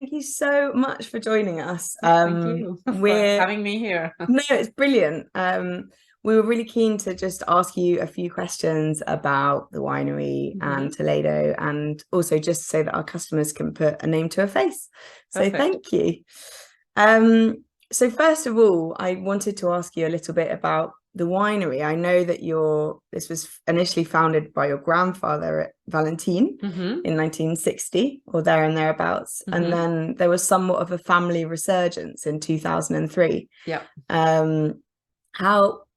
Thank you so much for joining us. Thank you for We're having me here. no, it's brilliant. We were really keen to just ask you a few questions about the winery and Toledo, and also just so that our customers can put a name to a face. So Perfect. thank you. So first of all, I wanted to ask you a little bit about the winery. I know that this was initially founded by your grandfather, Valentin, in 1960 or there and thereabouts. And then there was somewhat of a family resurgence in 2003. Yeah.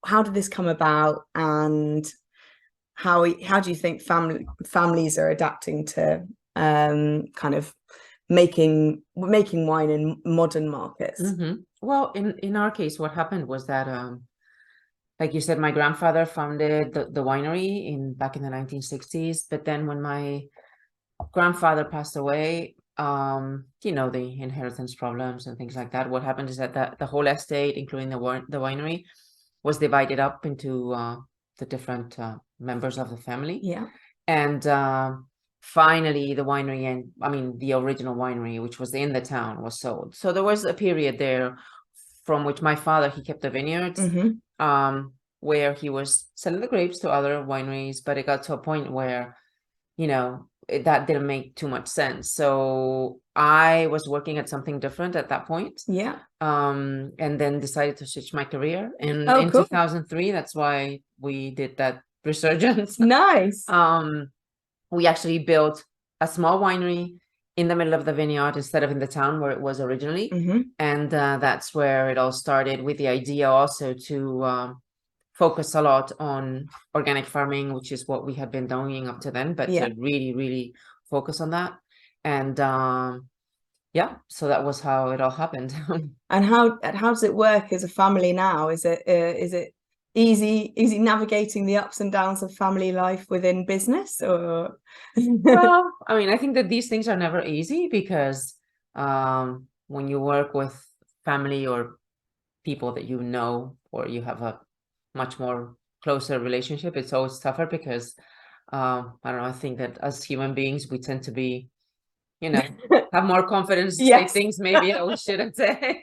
How did this come about, and how do you think families are adapting to kind of making wine in modern markets? Well, in our case, what happened was that like you said, my grandfather founded the winery back in the 1960s. But then when my grandfather passed away, the inheritance problems and things like that, what happened is that the whole estate, including the winery, was divided up into the different members of the family. Yeah. And finally, the winery, and the original winery, which was in the town, was sold. So there was a period there from which my father, he kept the vineyards, where he was selling the grapes to other wineries, but it got to a point where, that didn't make too much sense. So I was working at something different at that point. Yeah. And then decided to switch my career. And in cool. 2003, that's why we did that resurgence. Nice. We actually built a small winery in the middle of the vineyard instead of in the town where it was originally. And that's where it all started, with the idea also to focus a lot on organic farming, which is what we had been doing up to then, but to really, really focus on that. And so that was how it all happened. And how does it work as a family now? Is it easy navigating the ups and downs of family life within business, or? Well, I think that these things are never easy, because when you work with family or people that you know, or you have a much more closer relationship, it's always tougher, because I don't know, I think that as human beings, we tend to be, have more confidence to say things maybe that we shouldn't say.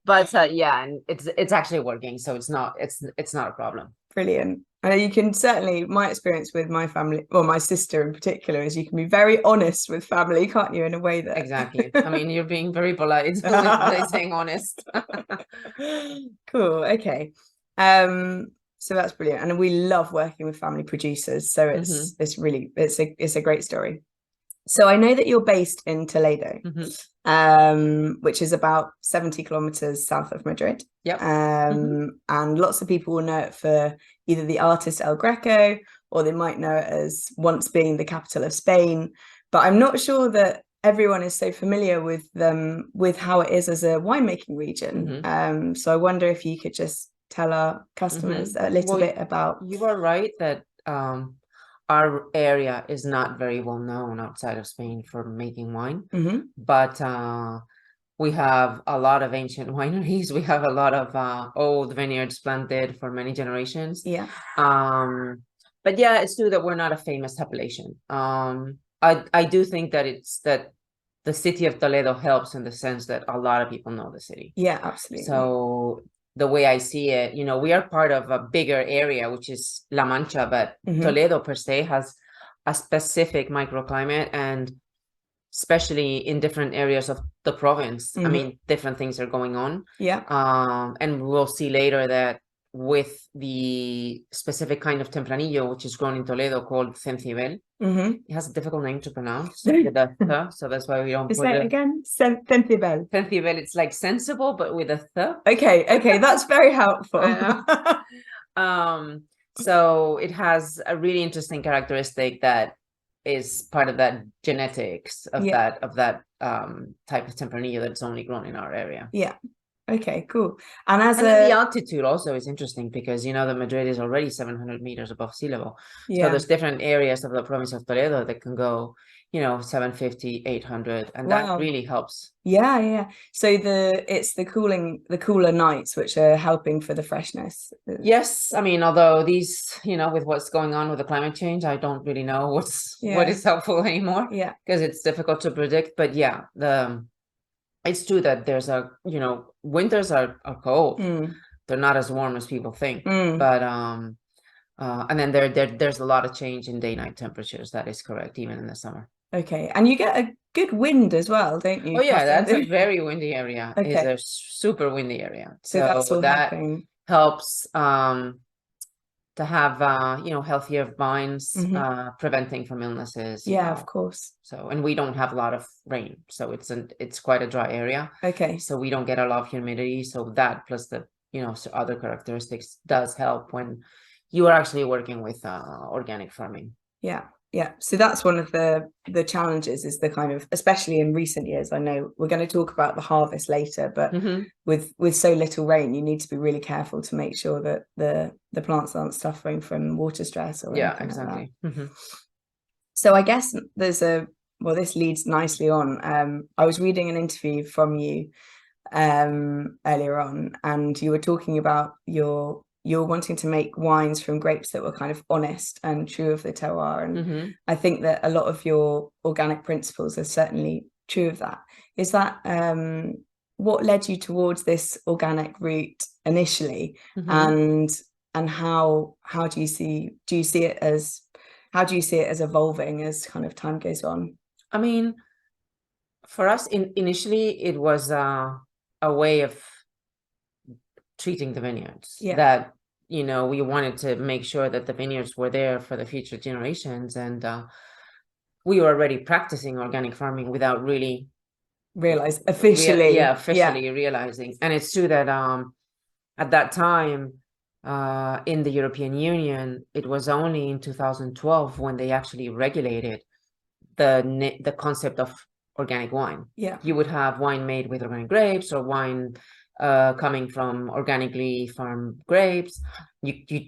But and it's actually working, so it's not a problem. Brilliant. You can certainly, my experience with my family, or my sister in particular, is you can be very honest with family, can't you, in a way that... Exactly. You're being very polite by saying honest. Cool. Okay. So that's brilliant, and we love working with family producers. So it's really it's a great story. So I know that you're based in Toledo, which is about 70 kilometers south of Madrid. Yep. And lots of people will know it for either the artist El Greco, or they might know it as once being the capital of Spain. But I'm not sure that everyone is so familiar with how it is as a winemaking region. So I wonder if you could just tell our customers a little bit about... You are right that our area is not very well known outside of Spain for making wine, but we have a lot of ancient wineries. We have a lot of old vineyards planted for many generations. Yeah. But yeah, it's true that we're not a famous appellation. I do think that the city of Toledo helps, in the sense that a lot of people know the city. Yeah, absolutely. So the way I see it, we are part of a bigger area, which is La Mancha, but Toledo per se has a specific microclimate, and especially in different areas of the province, different things are going on. Yeah. And we'll see later that with the specific kind of Tempranillo, which is grown in Toledo, called Cencibel. It has a difficult name to pronounce, so that's why we don't put it again. Cencibel. Cencibel, it's like sensible, but with a th. Okay, that's very helpful. So it has a really interesting characteristic that is part of that genetics of that type of Tempranillo that's only grown in our area. Yeah. Okay, cool. And the altitude also is interesting, because the Madrid is already 700 meters above sea level. So there's different areas of the province of Toledo that can go 750, 800, and that really helps. Yeah. So it's the cooler nights which are helping for the freshness. Yes, although these, with what's going on with the climate change, I don't really know what is helpful anymore. Yeah, because it's difficult to predict. But yeah, it's true that there's a, winters are cold. Mm. They're not as warm as people think. Mm. But and then there's a lot of change in day-night temperatures. That is correct, even in the summer. Okay, and you get a good wind as well, don't you? Oh yeah, that's a Crossing? very windy area. It's Okay, a super windy area. so that's all that helping. helps to have healthier vines, preventing from illnesses. Yeah, of course. So, and we don't have a lot of rain, so it's quite a dry area. Okay. So we don't get a lot of humidity. So that plus the other characteristics does help when you are actually working with organic farming. Yeah. Yeah, so that's one of the challenges, is the kind of, especially in recent years. I know we're going to talk about the harvest later, but with so little rain, you need to be really careful to make sure that the plants aren't suffering from water stress or anything exactly. like that. So I guess this leads nicely on. I was reading an interview from you earlier on, and you were talking about you're wanting to make wines from grapes that were kind of honest and true of the terroir. And I think that a lot of your organic principles are certainly true of that. Is that what led you towards this organic route initially? And how do you see it as evolving as kind of time goes on? I mean, for us, initially it was a way of treating the vineyards, that we wanted to make sure that the vineyards were there for the future generations, and we were already practicing organic farming without really officially realizing. And it's true that at that time in the European Union, it was only in 2012 when they actually regulated the concept of organic wine. You would have wine made with organic grapes, or wine coming from organically farmed grapes.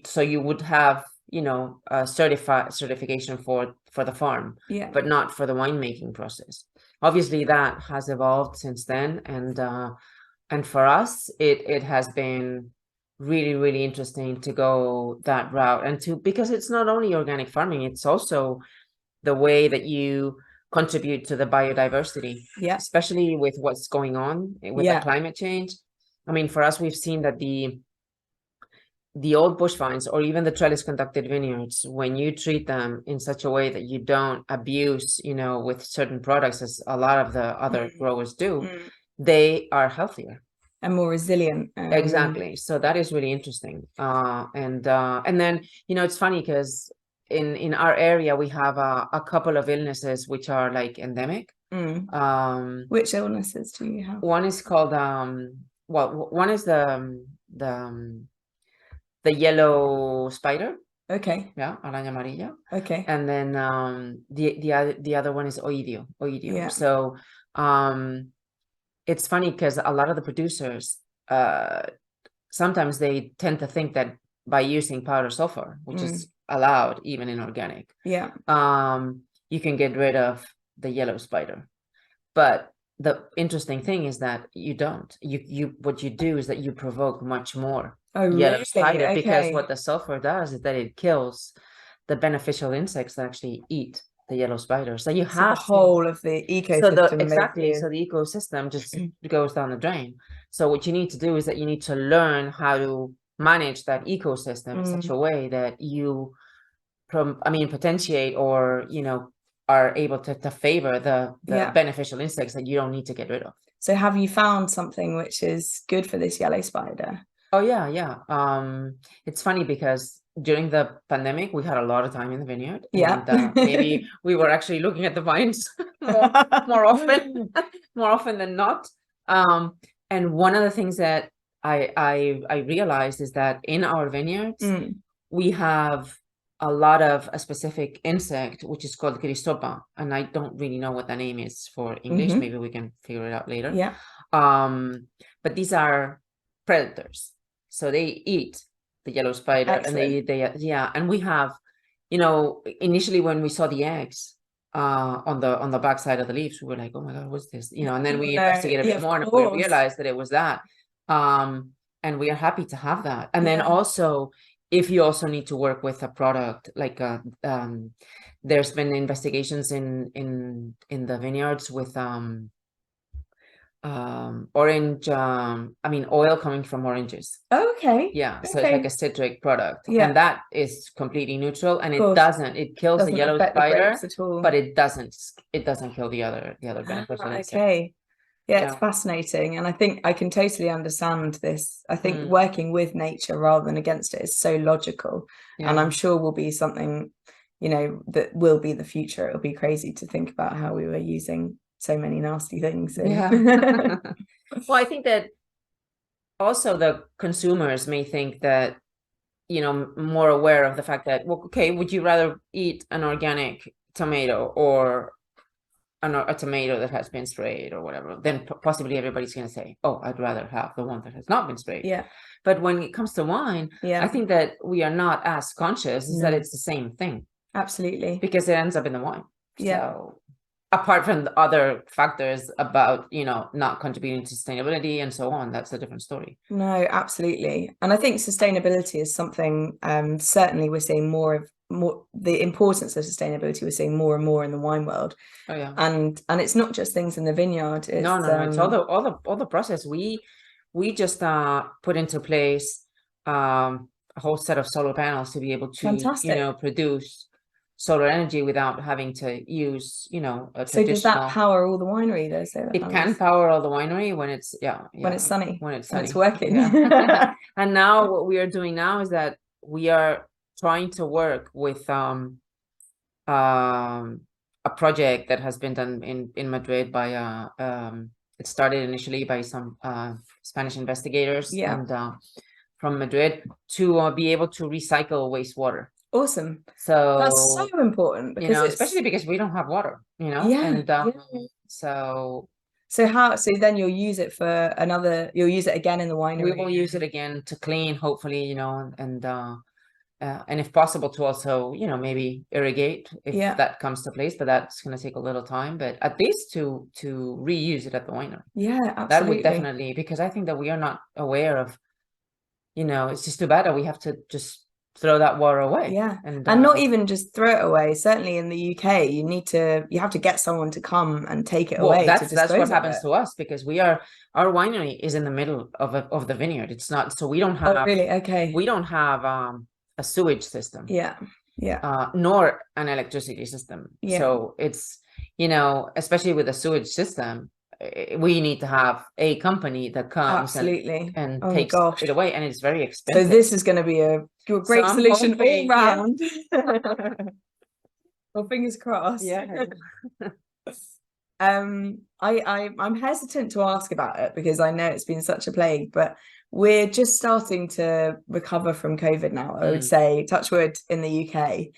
So you would have a certification for the farm, but not for the winemaking process. Obviously that has evolved since then, and for us it has been really, really interesting to go that route, and because it's not only organic farming, it's also the way that you contribute to the biodiversity, especially with what's going on with the climate change. I mean, for us, we've seen that the old bush vines, or even the trellis conducted vineyards, when you treat them in such a way that you don't abuse, with certain products, as a lot of the other growers do, they are healthier and more resilient. Exactly. So that is really interesting. And then, it's funny because in our area, we have a couple of illnesses which are like endemic. Which illnesses do you have? One is called one is the yellow spider. Okay. Yeah, araña amarilla. Okay. And then the other one is oidio. Yeah. So it's funny because a lot of the producers sometimes they tend to think that by using powder sulfur, which is allowed even in organic, you can get rid of the yellow spider. But the interesting thing is that you don't. What you do is that you provoke much more yellow spider, because what the sulfur does is that it kills the beneficial insects that actually eat the yellow spider. So you have the whole of the ecosystem. So the ecosystem just goes down the drain. So what you need to do is that you need to learn how to manage that ecosystem in such a way that you potentiate, or are able to favor the beneficial insects that you don't need to get rid of. So have you found something which is good for this yellow spider? Oh yeah. It's funny because during the pandemic we had a lot of time in the vineyard. And maybe we were actually looking at the vines more often than not. And one of the things that I realized is that in our vineyards we have a lot of a specific insect which is called Chrysopa, and I don't really know what the name is for English. Maybe we can figure it out later. But these are predators, so they eat the yellow spider. Excellent. And they and we have, initially when we saw the eggs on the back side of the leaves, we were like, oh my god, what's this? And then we investigated a bit more, and we realized that it was that. And we are happy to have that. And then also, if you also need to work with a product like there's been investigations in the vineyards with orange, oil coming from oranges. Okay. Yeah, so it's like a citric product, and that is completely neutral, and it kills the yellow spider at all. but it doesn't kill the other beneficial insects. Okay. Yeah, it's fascinating. And I think I can totally understand this. I think working with nature rather than against it is so logical. And I'm sure will be something, that will be the future. It'll be crazy to think about how we were using so many nasty things. Well, I think that also the consumers may think that, more aware of the fact that, well, okay, would you rather eat an organic tomato or a tomato that has been sprayed or whatever? Then possibly everybody's going to say, oh, I'd rather have the one that has not been sprayed. Yeah. But when it comes to wine, I think that we are not as conscious is that it's the same thing. Absolutely. Because it ends up in the wine. Yeah. So apart from the other factors about, not contributing to sustainability and so on, that's a different story. No, absolutely. And I think sustainability is something, certainly we're seeing more the importance of sustainability we're seeing more and more in the wine world. Oh yeah. And it's not just things in the vineyard. It's, no, it's all the process. We just put into place a whole set of solar panels to be able to produce solar energy without having to use, so does that power all the winery though? It can power all the winery when it's when it's sunny. When it's working. And now what we are doing now is that we are trying to work with a project that has been done in Madrid by it started initially by some Spanish investigators and from Madrid to be able to recycle wastewater. Awesome. So that's so important because especially because we don't have water, so then you'll use it you'll use it again in the winery. We will use it again to clean, hopefully, and if possible to also, maybe irrigate if that comes to place, but that's going to take a little time, but at least to reuse it at the winery. Yeah, absolutely. That would definitely, because I think that we are not aware of, it's just too bad that we have to just throw that water away. And not even just throw it away. Certainly in the UK, you have to get someone to come and take it away. That's what happens to us, because our winery is in the middle of the vineyard. It's not, so we don't have. Oh, really? Okay. We don't have a sewage system. Nor an electricity system. So it's, especially with a sewage system, we need to have a company that comes and takes it away, and it's very expensive. So this is going to be a great solution all round. Well, fingers crossed. I'm hesitant to ask about it because I know it's been such a plague, but we're just starting to recover from COVID now. I would say, touch wood, in the UK.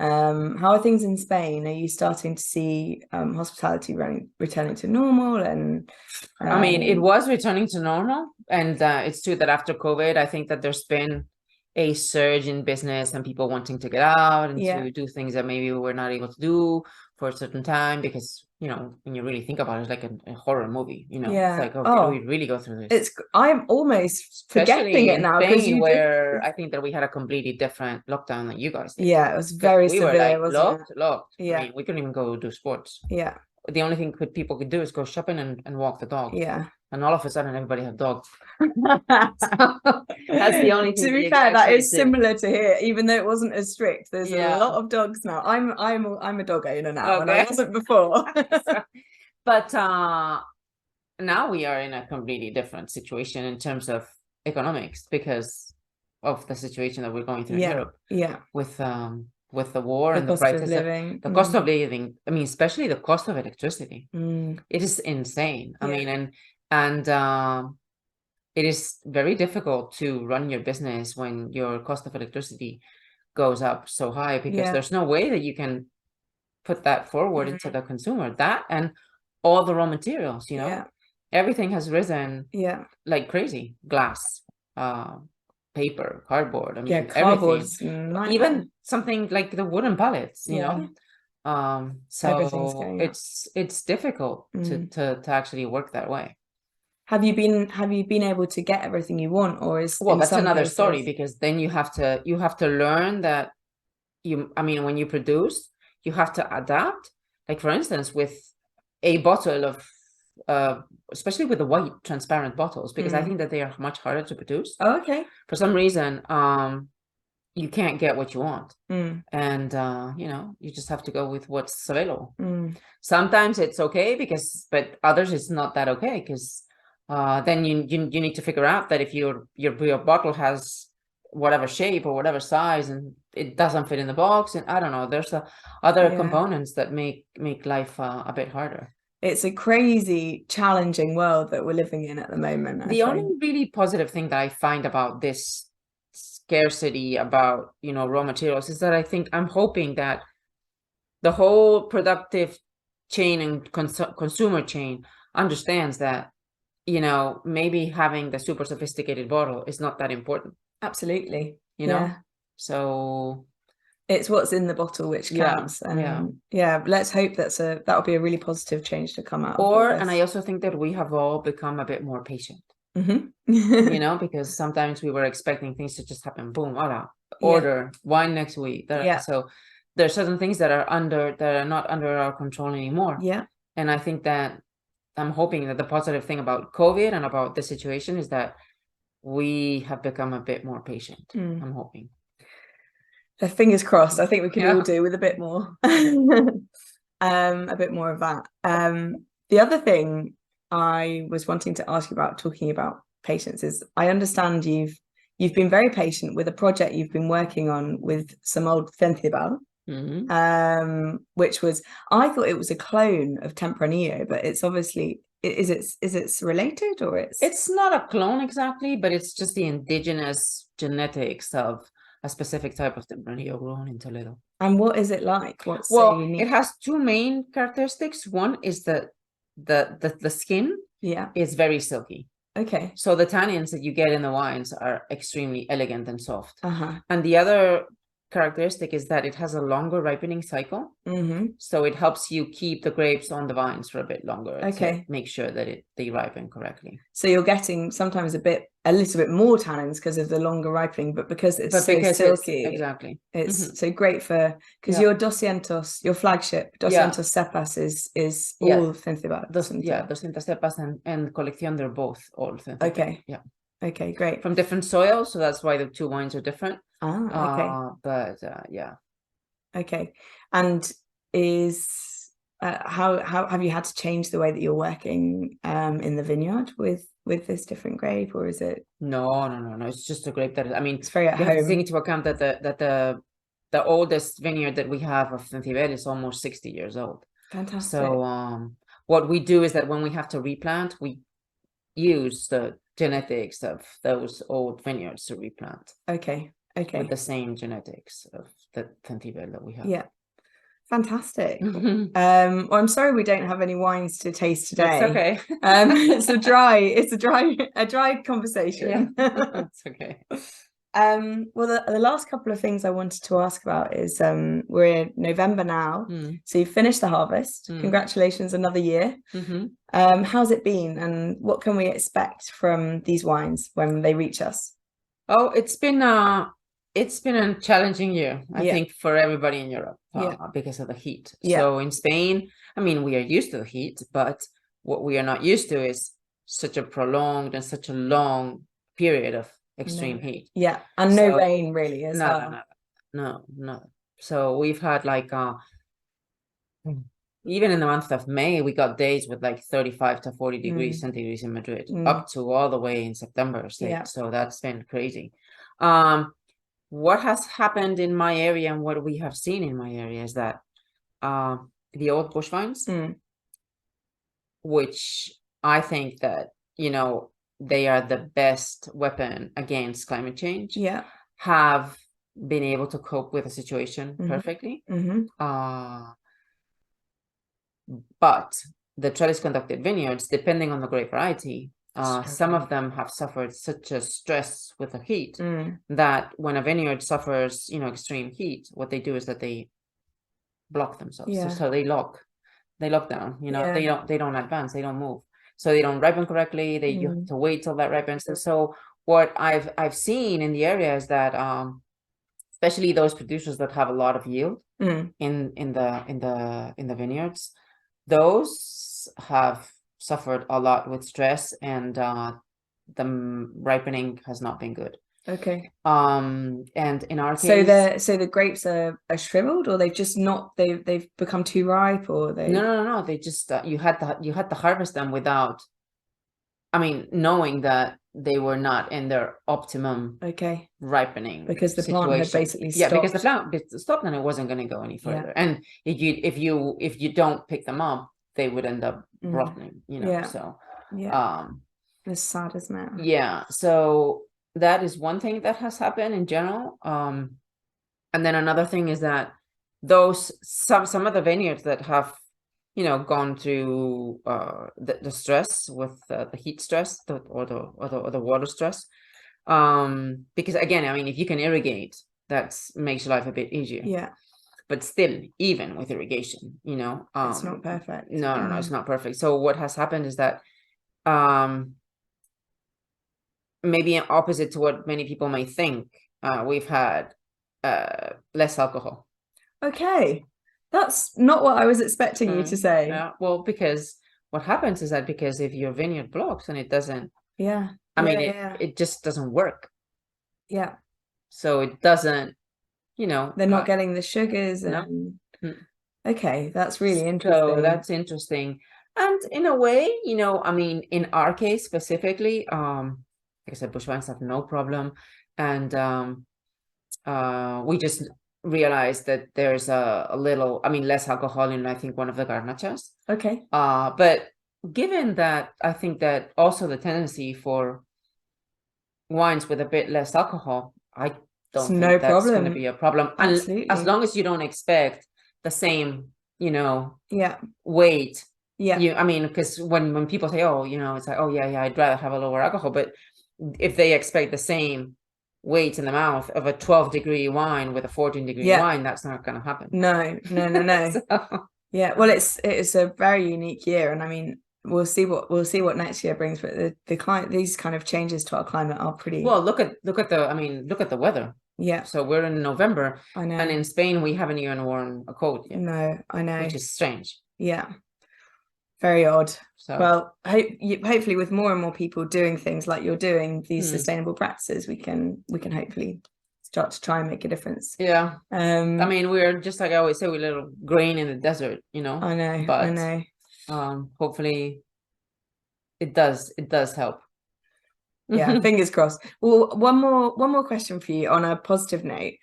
How are things in Spain? Are you starting to see hospitality returning to normal? And it was returning to normal, and it's true that after COVID, I think that there's been a surge in business and people wanting to get out and to do things that maybe we were not able to do for a certain time, because when you really think about it, it's like a horror movie. It's like, did we really go through this? I'm almost forgetting it now, because where I think that we had a completely different lockdown than you guys did. It was very severe. We were like locked. I mean, we couldn't even go do sports. The only thing people could do is go shopping and walk the dog. And all of a sudden, everybody had dogs. So that's the only thing. To be fair, that is similar to here, even though it wasn't as strict. There's a lot of dogs now. I'm a dog owner now, and I wasn't before. But now we are in a completely different situation in terms of economics because of the situation that we're going through in Europe. With the war and the prices, the cost of living. I mean, especially the cost of electricity. It is insane. I mean, and it is very difficult to run your business when your cost of electricity goes up so high, because there's no way that you can put that forward into the consumer. That and all the raw materials, everything has risen like crazy. Glass, paper, cardboard. I mean, everything. Even something like the wooden pallets, so it's difficult to actually work that way. Have you been able to get everything you want, or is that's another story, because then you have to learn that when you produce, you have to adapt. Like, for instance, with a bottle of especially with the white transparent bottles, because I Mm. think that they are much harder to produce. Oh, okay. For some reason, you can't get what you want. Mm. And you know, you just have to go with what's available. Mm. Sometimes it's okay but others it's not that okay, because then you need to figure out that if your bottle has whatever shape or whatever size and it doesn't fit in the box, and I don't know, there's other components that make life a bit harder. It's a crazy, challenging world that we're living in at the moment. The only really positive thing that I find about this scarcity, about, you know, raw materials, is that I'm hoping that the whole productive chain and consumer chain understands that, you know, maybe having the super sophisticated bottle is not that important. Absolutely. You know? So it's what's in the bottle which counts. And let's hope that'll be a really positive change to come out of all this. And I also think that we have all become a bit more patient. Mm-hmm. You know, because sometimes we were expecting things to just happen, boom, order wine next week. So there are certain things that are not under our control anymore. Yeah. And I think that I'm hoping that the positive thing about COVID and about the situation is that we have become a bit more patient. I'm hoping. Fingers crossed. I think we could all do with a bit more. A bit more of that. The other thing I was wanting to ask you about, talking about patience, is I understand you've been very patient with a project you've been working on with some old Fenthibal, which was, I thought it was a clone of Tempranillo, but it's obviously, is it related, or it's not a clone exactly, but it's just the indigenous genetics of a specific type of Tempranillo grown in Toledo. And what is it like? What's so unique? It has two main characteristics. One is the skin. Yeah, is very silky. Okay. So the tannins that you get in the wines are extremely elegant and soft. And the other characteristic is that it has a longer ripening cycle. So it helps you keep the grapes on the vines for a bit longer. To make sure that they ripen correctly. So you're getting sometimes a little bit more tannins because of the longer ripening, but because it's so silky. Exactly. It's so great for, because your your flagship, 200 cepas is all Fenthibal. 200 cepas and Colección, they're both all Fenthibal. Okay. Yeah. Okay, great. From different soils, so that's why the two wines are different. But okay. And how have you had to change the way that you're working in the vineyard with this different grape, or is it? No. It's just a grape that it's very at home. You have to take into account that the oldest vineyard that we have of Fenthibal is almost 60 years old. Fantastic. So what we do is that when we have to replant, we use the genetics of those old vineyards to replant. Okay. With the same genetics of the Fenthibal that we have. Yeah. Fantastic. Well, I'm sorry we don't have any wines to taste today. It's okay. It's a dry conversation. Yeah. It's okay. Well, the last couple of things I wanted to ask about is we're in November now, so you've finished the harvest. Congratulations, another year. How's it been, and what can we expect from these wines when they reach us? Oh, it's been a challenging year, I think, for everybody in Europe because of the heat. So in Spain, we are used to the heat, but what we are not used to is such a prolonged and such a long period of extreme heat. Yeah, and no rain really as well. No. So we've had even in the month of May, we got days with 35 to 40 degrees centigrade in Madrid, up to all the way in September. So that's been crazy. What has happened in my area and what we have seen in my area is that the old bush vines, which I think that, they are the best weapon against climate change, have been able to cope with the situation perfectly. But the trellis conducted vineyards, depending on the grape variety, some of them have suffered such a stress with the heat that when a vineyard suffers, extreme heat, what they do is that they block themselves. So they lock down. They don't advance. They don't move. So they don't ripen correctly. You have to wait till that ripens. And so what I've seen in the area is that especially those producers that have a lot of yield in the vineyards, those have suffered a lot with stress, and the ripening has not been good. Okay. And in our So case, the grapes are shriveled, or they've just not they've become too ripe, or they no, they just you had to harvest them without, I mean, knowing that they were not in their optimum okay, ripening because the plant had situation. basically Yeah, because the stopped. plant stopped and it wasn't going to go any Yeah. further. And if you don't pick them up, they would end up rotting, you know. Yeah. So Yeah. It's sad, isn't it? yeah, so that is one thing that has happened in general. And then another thing is that some of the vineyards that have, you know, gone through the stress with the heat stress, or the water stress, because again, I mean, if you can irrigate, that makes life a bit easier. Yeah. But still, even with irrigation, you know, it's not perfect. No, it's not perfect. So what has happened is that maybe opposite to what many people may think, we've had less alcohol. Okay, that's not what I was expecting you to say. Yeah, well, because what happens is that because if your vineyard blocks and it doesn't, Yeah, I mean, it just doesn't work. Yeah. So it doesn't, you know, they're not getting the sugars. no. Okay, that's really interesting. So that's interesting. And in a way, you know, I mean, in our case specifically, like I said, bush wines have no problem. And we just realized that there's a little, I mean, less alcohol in, I think, one of the garnachas. Okay. But given that, I think that also the tendency for wines with a bit less alcohol, I don't think that's going to be a problem. Absolutely. As long as you don't expect the same, you know, weight. Yeah. I mean, because when people say, oh, you know, it's like, oh yeah, I'd rather have a lower alcohol. But if they expect the same weight in the mouth of a 12-degree wine with a 14-degree wine, that's not going to happen. No. So. Yeah, well, it's a very unique year, and I mean, we'll see what next year brings. But these kind of changes to our climate are pretty. Well, look at the weather. Yeah. So we're in November. I know. And in Spain, we haven't even worn a coat yet. No, I know. Which is strange. Yeah. Very odd. So, well, hopefully with more and more people doing things like you're doing, these sustainable practices, we can hopefully start to try and make a difference. Yeah. I mean, we're just, like I always say, we're a little grain in the desert, you know. I know. But I know. Hopefully it does help. Yeah, fingers crossed. Well, one more question for you on a positive note.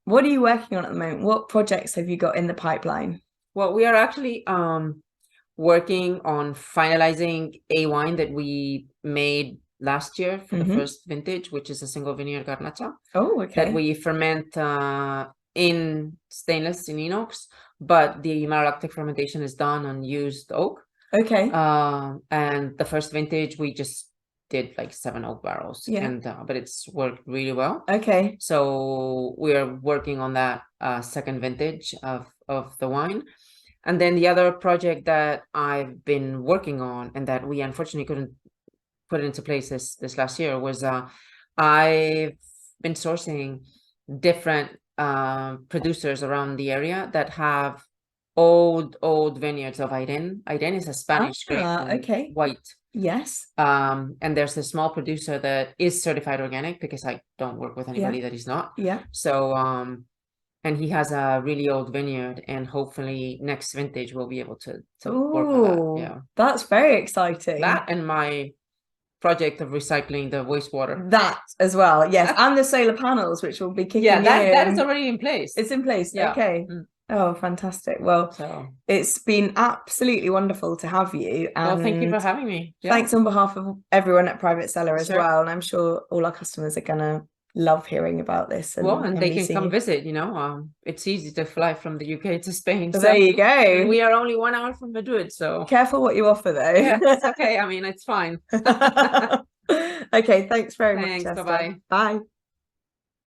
What are you working on at the moment? What projects have you got in the pipeline? Well, we are actually working on finalizing a wine that we made last year for the first vintage, which is a single vineyard garnacha. Oh, okay. That we ferment in stainless, in inox, but the malolactic fermentation is done on used oak. Okay. And the first vintage we just did like 7 oak barrels. Yeah. And but it's worked really well. Okay. So we are working on that second vintage of the wine. And then the other project that I've been working on, and that we unfortunately couldn't put into place this last year, was I've been sourcing different producers around the area that have old vineyards of Airén. Airén is a Spanish grape, okay, white. Yes. And there's a small producer that is certified organic, because I don't work with anybody that is not. Yeah. So and he has a really old vineyard, and hopefully next vintage we'll be able to work on that. Yeah, that's very exciting. That and my project of recycling the wastewater. That as well, yes, and the solar panels, which will be kicking in. That is already in place. It's in place. Yeah. Okay. Oh, fantastic. Well, it's been absolutely wonderful to have you. And well, thank you for having me. Thanks on behalf of everyone at Private Cellar as well. And I'm sure all our customers are gonna love hearing about this. And they can come visit, you know. It's easy to fly from the UK to Spain. So there you go. We are only 1 hour from Madrid, so careful what you offer though. Yeah, it's okay. I mean, it's fine. Okay, thanks very much. Bye-bye. Bye.